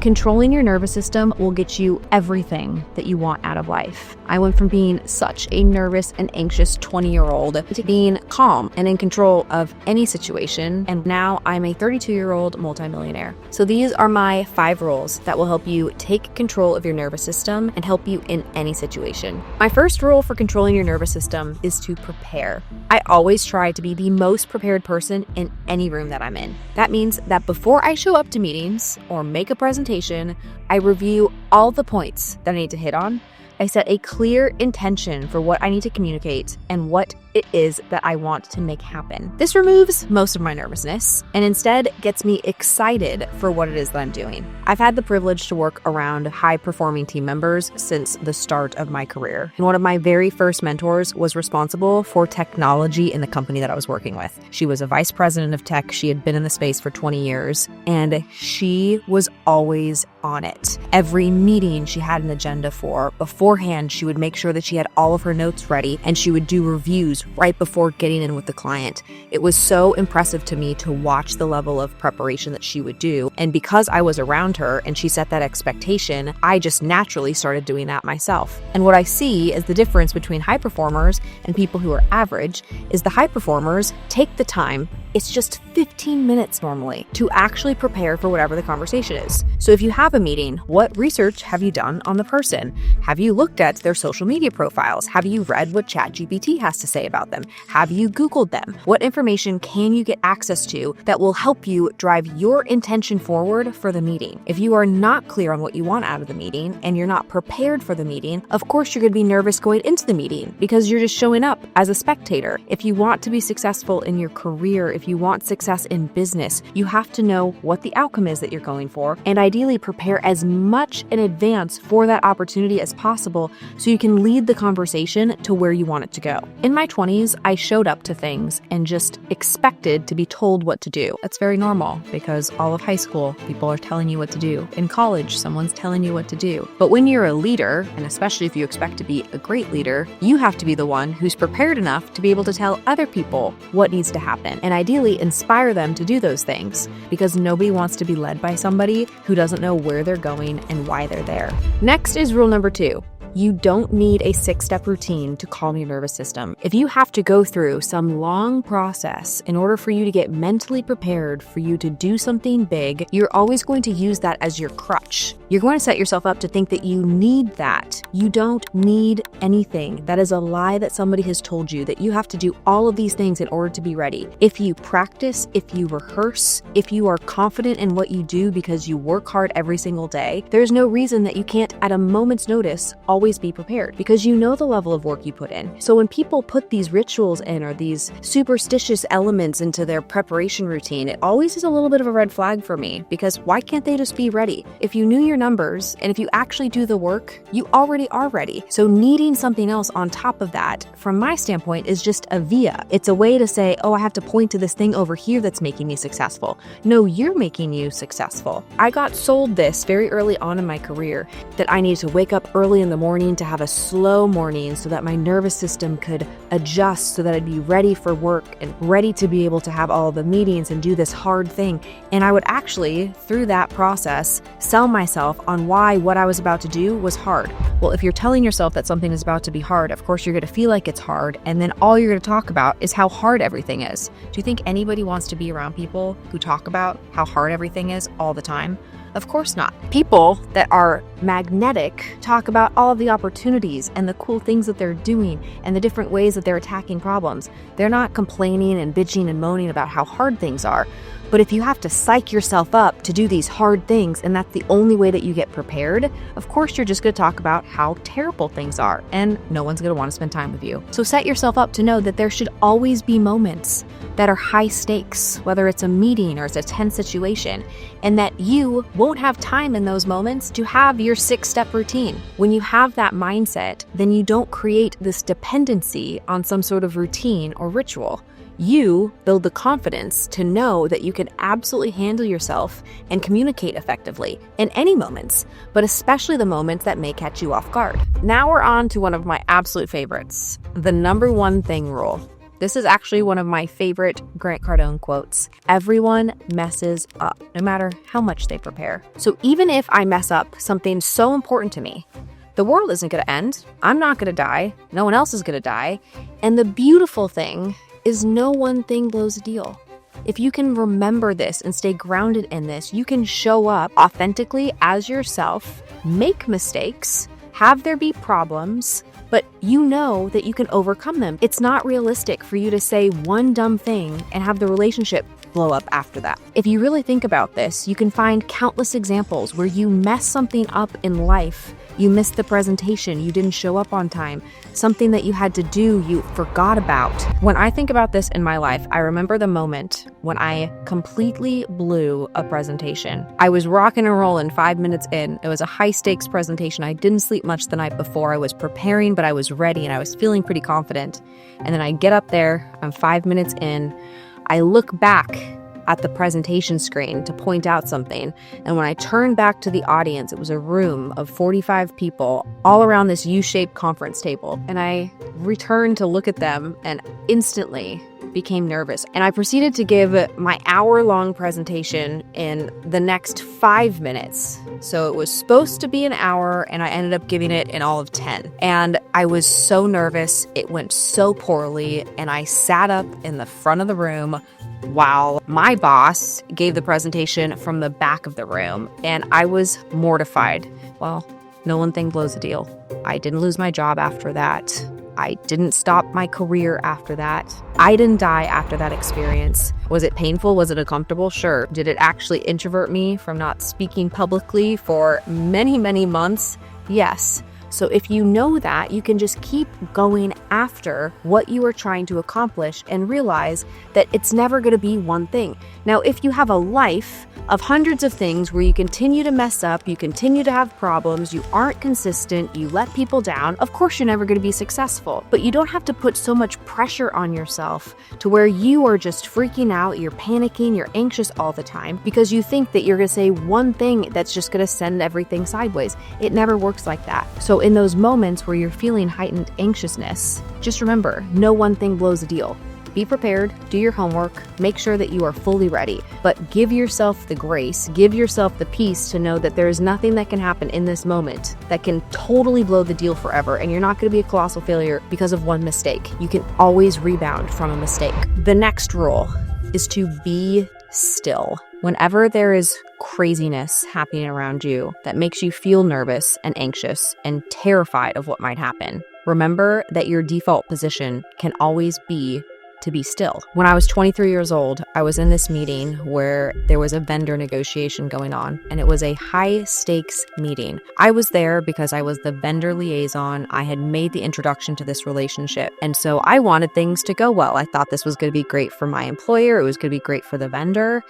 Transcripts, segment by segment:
Controlling your nervous system will get you everything that you want out of life. I went from being such a nervous and anxious 20-year-old to being calm and in control of any situation, and now I'm a 32-year-old multimillionaire. So these are my 5 rules that will help you take control of your nervous system and help you in any situation. My first rule for controlling your nervous system is to prepare. I always try to be the most prepared person in any room that I'm in. That means that before I show up to meetings or make a presentation, I review all the points that I need to hit on. I set a clear intention for what I need to communicate and what it is that I want to make happen. This removes most of my nervousness and instead gets me excited for what it is that I'm doing. I've had the privilege to work around high-performing team members since the start of my career. And one of my very first mentors was responsible for technology in the company that I was working with. She was a vice president of tech. She had been in the space for 20 years, and she was always on it. Every meeting she had an agenda for. Beforehand, she would make sure that she had all of her notes ready, and she would do reviews right before getting in with the client. It was so impressive to me to watch the level of preparation that she would do. And because I was around her and she set that expectation, I just naturally started doing that myself. And what I see is the difference between high performers and people who are average is the high performers take the time. It's just 15 minutes normally to actually prepare for whatever the conversation is. So if you have a meeting, what research have you done on the person? Have you looked at their social media profiles? Have you read what ChatGPT has to say about them? Have you Googled them? What information can you get access to that will help you drive your intention forward for the meeting? If you are not clear on what you want out of the meeting and you're not prepared for the meeting, of course you're going to be nervous going into the meeting because you're just showing up as a spectator. If you want to be successful in your career, if you want success in business, you have to know what the outcome is that you're going for, and ideally prepare as much in advance for that opportunity as possible so you can lead the conversation to where you want it to go. In my 20s, I showed up to things and just expected to be told what to do. That's very normal because all of high school, people are telling you what to do. In college, someone's telling you what to do. But when you're a leader, and especially if you expect to be a great leader, you have to be the one who's prepared enough to be able to tell other people what needs to happen, and ideally inspire them to do those things, because nobody wants to be led by somebody who doesn't know where they're going and why they're there. Next is rule number 2. You don't need a 6-step routine to calm your nervous system. If you have to go through some long process in order for you to get mentally prepared for you to do something big, you're always going to use that as your crutch. You're going to set yourself up to think that you need that. You don't need anything. That is a lie that somebody has told you, that you have to do all of these things in order to be ready. If you practice, if you rehearse, if you are confident in what you do because you work hard every single day, there's no reason that you can't, at a moment's notice, always be prepared because you know the level of work you put in. So when people put these rituals in or these superstitious elements into their preparation routine, it always is a little bit of a red flag for me, because why can't they just be ready? If you knew your numbers and if you actually do the work, you already are ready. So needing something else on top of that, from my standpoint, is just a via. It's a way to say, oh, I have to point to this thing over here that's making me successful. No, you're making you successful. I got sold this very early on in my career, that I needed to wake up early in the morning to have a slow morning so that my nervous system could adjust, so that I'd be ready for work and ready to be able to have all the meetings and do this hard thing. And I would actually, through that process, sell myself on why what I was about to do was hard. Well, if you're telling yourself that something is about to be hard, of course you're going to feel like it's hard, and then all you're going to talk about is how hard everything is. Do you think anybody wants to be around people who talk about how hard everything is all the time? Of course not. People that are magnetic talk about all of the opportunities and the cool things that they're doing and the different ways that they're attacking problems. They're not complaining and bitching and moaning about how hard things are. But if you have to psych yourself up to do these hard things and that's the only way that you get prepared, of course you're just going to talk about how terrible things are, and no one's going to want to spend time with you. So set yourself up to know that there should always be moments that are high stakes, whether it's a meeting or it's a tense situation, and that you won't have time in those moments to have your 6-step routine. When you have that mindset, then you don't create this dependency on some sort of routine or ritual. You build the confidence to know that you can absolutely handle yourself and communicate effectively in any moments, but especially the moments that may catch you off guard. Now we're on to one of my absolute favorites, the number 1 thing rule. This is actually one of my favorite Grant Cardone quotes. Everyone messes up, no matter how much they prepare. So even if I mess up something so important to me, the world isn't going to end. I'm not going to die. No one else is going to die. And the beautiful thing is no one thing blows a deal. If you can remember this and stay grounded in this, you can show up authentically as yourself, make mistakes, have there be problems, but you know that you can overcome them. It's not realistic for you to say one dumb thing and have the relationship blow up after that. If you really think about this, you can find countless examples where you mess something up in life. You missed the presentation, you didn't show up on time, something that you had to do, you forgot about. When I think about this in my life, I remember the moment when I completely blew a presentation. I was rocking and rolling 5 minutes in. It was a high stakes presentation. I didn't sleep much the night before. I was preparing, but I was ready and I was feeling pretty confident. And then I get up there, I'm 5 minutes in, I look back at the presentation screen to point out something. And when I turned back to the audience, it was a room of 45 people all around this U-shaped conference table. And I returned to look at them and instantly became nervous. And I proceeded to give my hour-long presentation in the next 5 minutes. So it was supposed to be an hour and I ended up giving it in all of 10. And I was so nervous. It went so poorly. And I sat up in the front of the room while my boss gave the presentation from the back of the room, and I was mortified. Well, no one thing blows a deal. I didn't lose my job after that. I didn't stop my career after that. I didn't die after that experience. Was it painful? Was it uncomfortable? Sure. Did it actually introvert me from not speaking publicly for many, many months? Yes. So if you know that, you can just keep going after what you are trying to accomplish and realize that it's never going to be one thing. Now, if you have a life of hundreds of things where you continue to mess up, you continue to have problems, you aren't consistent, you let people down, of course you're never going to be successful. But you don't have to put so much pressure on yourself to where you are just freaking out, you're panicking, you're anxious all the time because you think that you're going to say one thing that's just going to send everything sideways. It never works like that. So in those moments where you're feeling heightened anxiousness, just remember, no one thing blows a deal. Be prepared, do your homework, make sure that you are fully ready, but give yourself the grace, give yourself the peace to know that there is nothing that can happen in this moment that can totally blow the deal forever, and you're not going to be a colossal failure because of one mistake. You can always rebound from a mistake. The next rule is to be still. Whenever there is craziness happening around you that makes you feel nervous and anxious and terrified of what might happen, remember that your default position can always be to be still. When I was 23 years old, I was in this meeting where there was a vendor negotiation going on, and it was a high stakes meeting. I was there because I was the vendor liaison. I had made the introduction to this relationship, and so I wanted things to go well. I thought this was going to be great for my employer. It was going to be great for the vendor,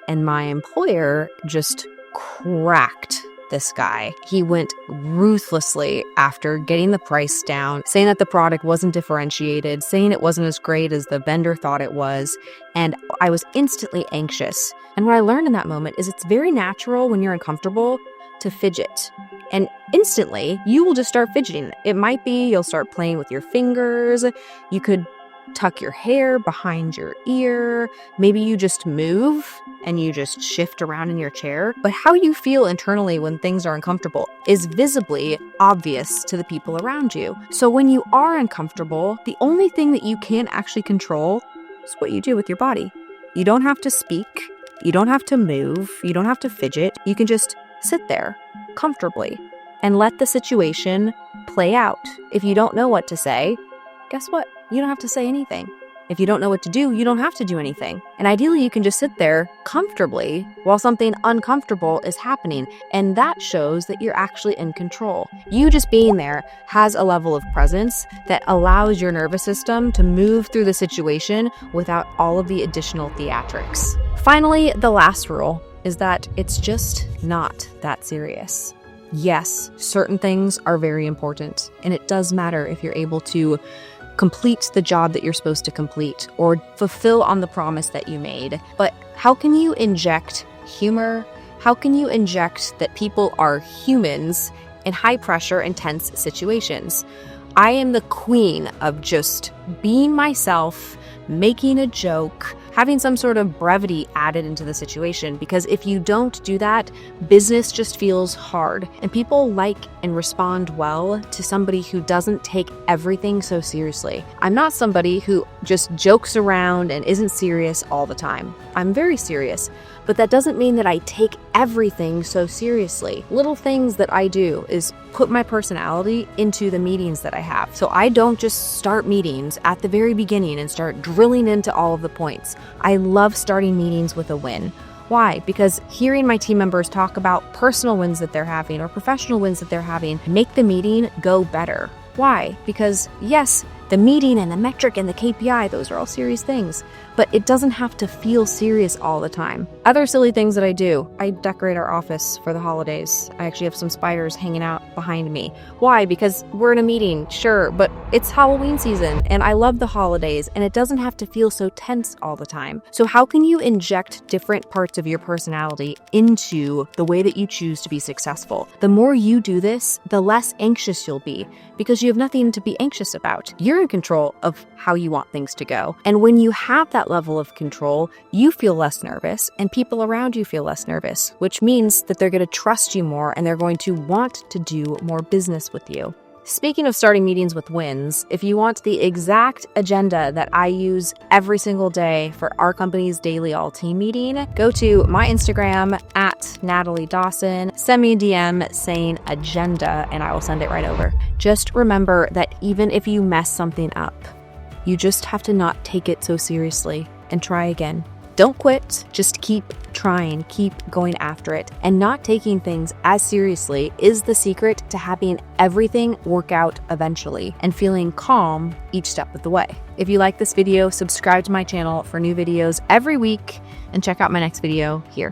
and my employer just cracked this guy. He went ruthlessly after getting the price down, saying that the product wasn't differentiated, saying it wasn't as great as the vendor thought it was, and I was instantly anxious. And what I learned in that moment is it's very natural when you're uncomfortable to fidget. And instantly, you will just start fidgeting. It might be you'll start playing with your fingers, you could tuck your hair behind your ear. Maybe you just move and you just shift around in your chair. But how you feel internally when things are uncomfortable is visibly obvious to the people around you. So when you are uncomfortable, the only thing that you can actually control is what you do with your body. You don't have to speak. You don't have to move. You don't have to fidget. You can just sit there comfortably and let the situation play out. If you don't know what to say, guess what? You don't have to say anything. If you don't know what to do, you don't have to do anything. And ideally, you can just sit there comfortably while something uncomfortable is happening. And that shows that you're actually in control. You just being there has a level of presence that allows your nervous system to move through the situation without all of the additional theatrics. Finally, the last rule is that it's just not that serious. Yes, certain things are very important, and it does matter if you're able to complete the job that you're supposed to complete or fulfill on the promise that you made. But how can you inject humor? How can you inject that people are humans in high pressure, intense situations? I am the queen of just being myself, making a joke, having some sort of brevity added into the situation, because if you don't do that, business just feels hard, and people like and respond well to somebody who doesn't take everything so seriously. I'm not somebody who just jokes around and isn't serious all the time. I'm very serious, but that doesn't mean that I take everything so seriously. Little things that I do is put my personality into the meetings that I have. So I don't just start meetings at the very beginning and start drilling into all of the points. I love starting meetings with a win. Why? Because hearing my team members talk about personal wins that they're having or professional wins that they're having make the meeting go better. Why? Because yes, the meeting and the metric and the KPI, those are all serious things, but it doesn't have to feel serious all the time. Other silly things that I do, I decorate our office for the holidays. I actually have some spiders hanging out behind me. Why? Because we're in a meeting, sure, but it's Halloween season and I love the holidays and it doesn't have to feel so tense all the time. So how can you inject different parts of your personality into the way that you choose to be successful? The more you do this, the less anxious you'll be because you have nothing to be anxious about. You're in control of how you want things to go. And when you have that level of control, you feel less nervous and people around you feel less nervous, which means that they're going to trust you more and they're going to want to do more business with you. Speaking of starting meetings with wins, if you want the exact agenda that I use every single day for our company's daily all-team meeting, go to my Instagram at Natalie Dawson, send me a DM saying agenda, and I will send it right over. Just remember that even if you mess something up, you just have to not take it so seriously and try again. Don't quit, just keep trying, keep going after it. And not taking things as seriously is the secret to having everything work out eventually and feeling calm each step of the way. If you like this video, subscribe to my channel for new videos every week and check out my next video here.